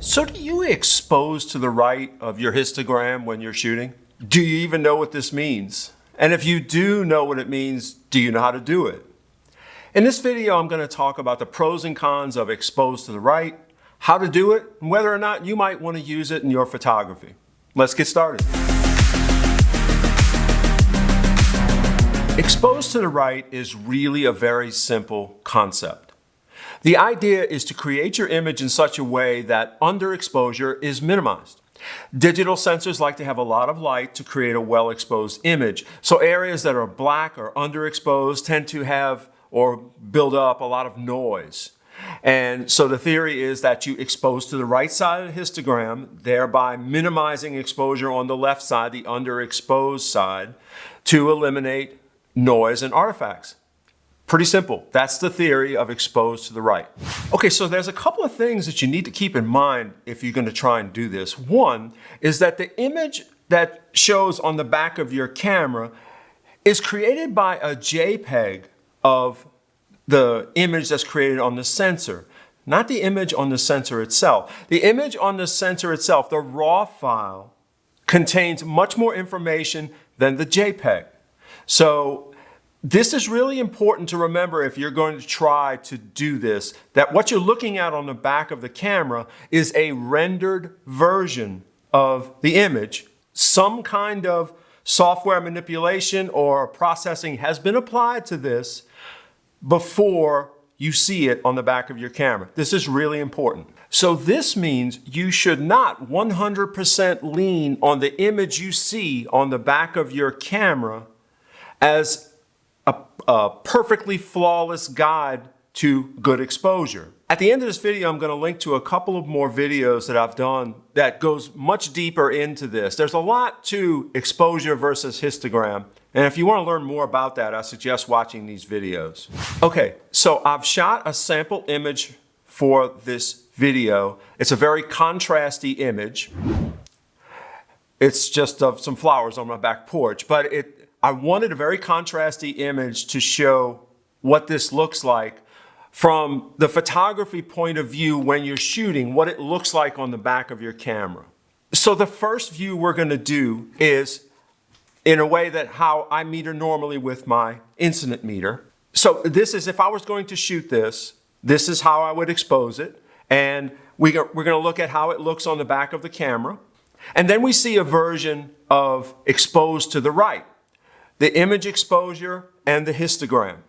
So do you expose to the right of your histogram when you're shooting? Do you even know what this means? And if you do know what it means, do you know how to do it? In this video, I'm going to talk about the pros and cons of expose to the right, how to do it, and whether or not you might want to use it in your photography. Let's get started. Expose to the right is really a very simple concept. The idea is to create your image in such a way that underexposure is minimized. Digital sensors like to have a lot of light to create a well-exposed image. So areas that are black or underexposed tend to have or build up a lot of noise. And so the theory is that you expose to the right side of the histogram, thereby minimizing exposure on the left side, the underexposed side, to eliminate noise and artifacts. Pretty simple. That's the theory of exposed to the right. Okay, so there's a couple of things that you need to keep in mind if you're going to try and do this. One is that the image that shows on the back of your camera is created by a JPEG of the image that's created on the sensor, not the image on the sensor itself. The image on the sensor itself, the raw file, contains much more information than the JPEG. So this is really important to remember if you're going to try to do this, that what you're looking at on the back of the camera is a rendered version of the image. Some kind of software manipulation or processing has been applied to this before you see it on the back of your camera. This is really important. So this means you should not 100% lean on the image you see on the back of your camera as a perfectly flawless guide to good exposure. At the end of this video, I'm going to link to a couple of more videos that I've done that goes much deeper into this. There's a lot to exposure versus histogram. And if you want to learn more about that, I suggest watching these videos. Okay, so I've shot a sample image for this video. It's a very contrasty image. It's just of some flowers on my back porch, but I wanted a very contrasty image to show what this looks like from the photography point of view when you're shooting, what it looks like on the back of your camera. So the first view we're going to do is in a way that how I meter normally with my incident meter. So this is, if I was going to shoot this, this is how I would expose it. And we're going to look at how it looks on the back of the camera. And then we see a version of exposed to the right. The image exposure and the histogram,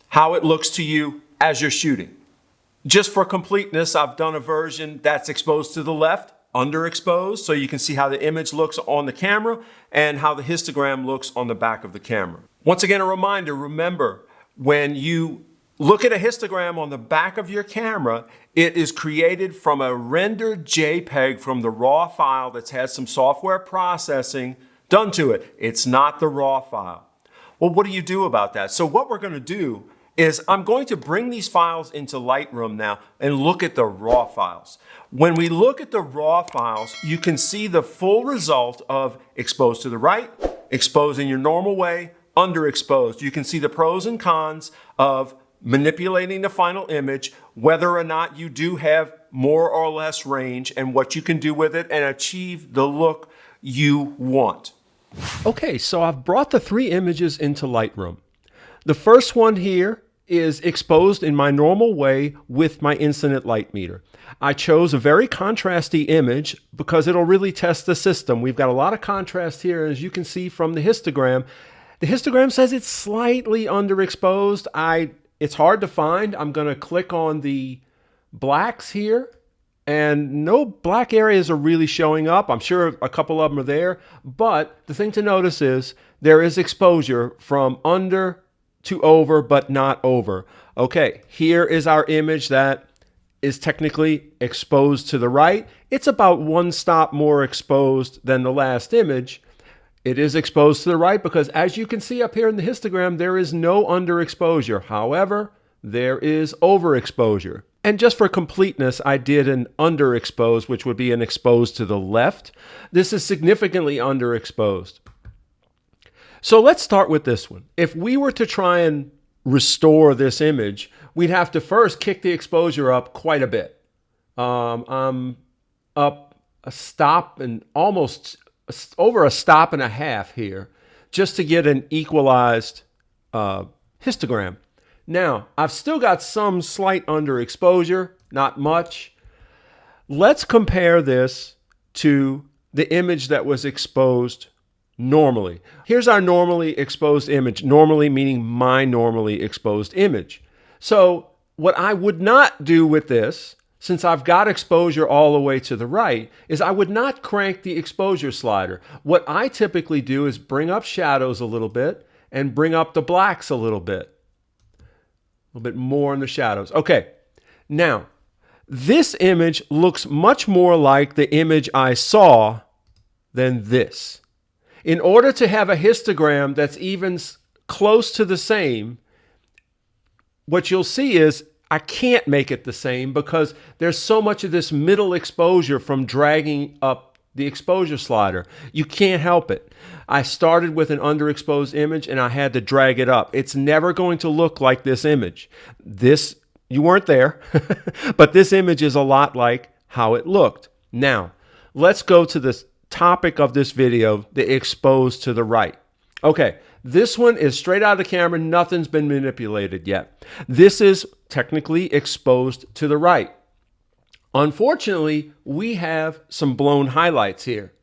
how it looks to you as you're shooting. Just for completeness, I've done a version that's exposed to the left, underexposed, so you can see how the image looks on the camera and how the histogram looks on the back of the camera. Once again, a reminder, remember, when you look at a histogram on the back of your camera, it is created from a rendered JPEG from the raw file that's had some software processing done to it. It's not the raw file. Well, what do you do about that? So what we're going to do is I'm going to bring these files into Lightroom now and look at the raw files. When we look at the raw files, you can see the full result of exposed to the right, exposed in your normal way, underexposed. You can see the pros and cons of manipulating the final image, whether or not you do have more or less range and what you can do with it and achieve the look you want. Okay, so I've brought the three images into Lightroom. The first one here is exposed in my normal way with my incident light meter. I chose a very contrasty image because it'll really test the system. We've got a lot of contrast here, as you can see from the histogram. The histogram says it's slightly underexposed. It's hard to find. I'm going to click on the blacks here. And no black areas are really showing up. I'm sure a couple of them are there. But the thing to notice is there is exposure from under to over, but not over. Okay, here is our image that is technically exposed to the right. It's about one stop more exposed than the last image. It is exposed to the right because, as you can see up here in the histogram, there is no underexposure. However, there is overexposure. And just for completeness, I did an underexposed, which would be an exposed to the left. This is significantly underexposed. So let's start with this one. If we were to try and restore this image, we'd have to first kick the exposure up quite a bit. I'm up a stop and almost over a stop and a half here just to get an equalized histogram. Now, I've still got some slight underexposure, not much. Let's compare this to the image that was exposed normally. Here's our normally exposed image, normally meaning my normally exposed image. So what I would not do with this, since I've got exposure all the way to the right, is I would not crank the exposure slider. What I typically do is bring up shadows a little bit and bring up the blacks a little bit more in the shadows. Okay, now this image looks much more like the image I saw than this. In order to have a histogram that's even close to the same, what you'll see is I can't make it the same because there's so much of this middle exposure from dragging up the exposure slider. You can't help it. I started with an underexposed image and I had to drag it up. It's never going to look like this image. This, you weren't there, but this image is a lot like how it looked. Now, let's go to the topic of this video, the exposed to the right. Okay, this one is straight out of the camera. Nothing's been manipulated yet. This is technically exposed to the right. Unfortunately, we have some blown highlights here.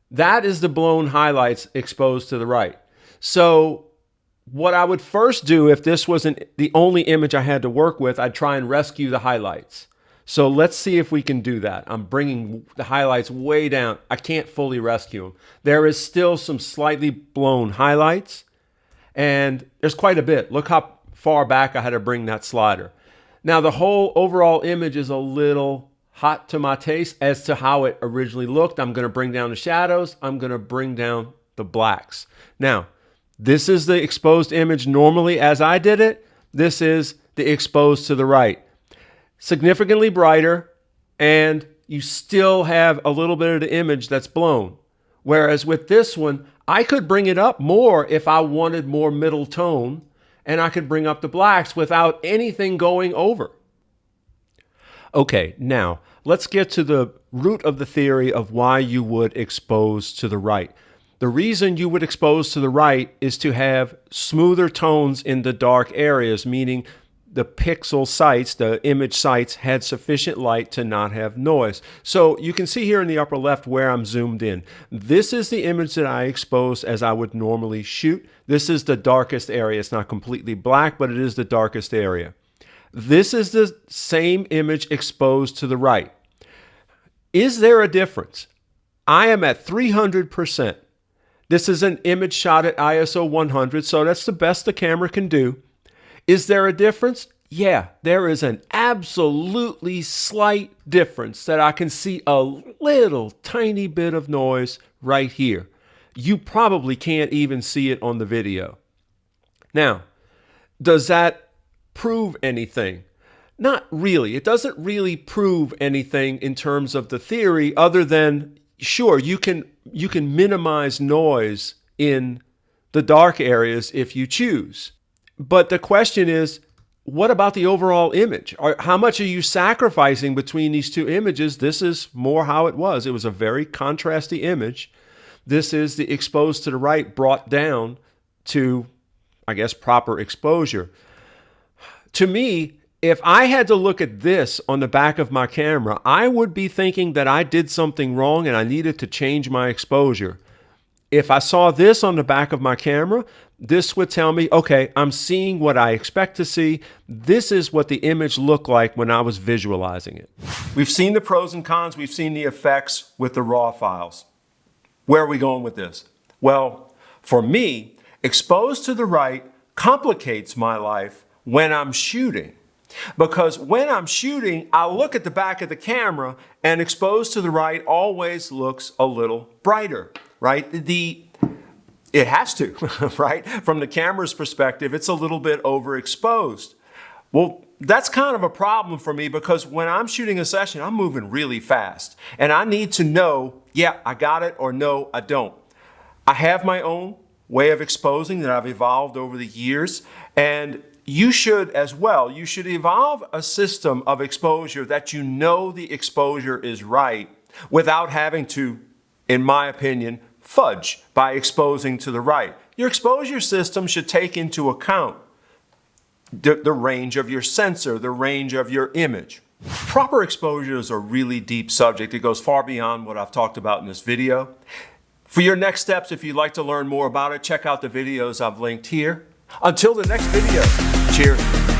That is the blown highlights exposed to the right. So what I would first do if this wasn't the only image I had to work with, I'd try and rescue the highlights. So let's see if we can do that. I'm bringing the highlights way down. I can't fully rescue them. There is still some slightly blown highlights, and there's quite a bit. Look how far back I had to bring that slider. Now the whole overall image is a little hot to my taste as to how it originally looked. I'm going to bring down the shadows. I'm going to bring down the blacks. Now, this is the exposed image normally as I did it. This is the exposed to the right. Significantly brighter, and you still have a little bit of the image that's blown. Whereas with this one, I could bring it up more if I wanted more middle tone, and I could bring up the blacks without anything going over. Okay, now let's get to the root of the theory of why you would expose to the right. The reason you would expose to the right is to have smoother tones in the dark areas, meaning the pixel sites, the image sites, had sufficient light to not have noise. So you can see here in the upper left where I'm zoomed in. This is the image that I exposed as I would normally shoot. This is the darkest area. It's not completely black, but it is the darkest area. This is the same image exposed to the right. Is there a difference? I am at 300%. This is an image shot at ISO 100, so that's the best the camera can do. Is there a difference? Yeah, there is an absolutely slight difference that I can see a little tiny bit of noise right here. You probably can't even see it on the video. Now, does that prove anything? Not really. It doesn't really prove anything in terms of the theory other than, sure, you can minimize noise in the dark areas if you choose. But the question is, what about the overall image? How much are you sacrificing between these two images? This is more how it was. It was a very contrasty image. This is the exposed to the right brought down to, I guess, proper exposure. To me, if I had to look at this on the back of my camera, I would be thinking that I did something wrong and I needed to change my exposure. If I saw this on the back of my camera, this would tell me, okay, I'm seeing what I expect to see. This is what the image looked like when I was visualizing it. We've seen the pros and cons. We've seen the effects with the raw files. Where are we going with this? Well, for me, exposed to the right complicates my life when I'm shooting. Because when I'm shooting, I look at the back of the camera and exposed to the right always looks a little brighter, right? It has to, right? From the camera's perspective, it's a little bit overexposed. Well, that's kind of a problem for me because when I'm shooting a session, I'm moving really fast. And I need to know, yeah, I got it, or no, I don't. I have my own way of exposing that I've evolved over the years. And you should as well. You should evolve a system of exposure that you know the exposure is right without having to, in my opinion, fudge by exposing to the right. Your exposure system should take into account the range of your sensor, the range of your image. Proper exposure is a really deep subject. It goes far beyond what I've talked about in this video. For your next steps, if you'd like to learn more about it, check out the videos I've linked here. Until the next video, cheers.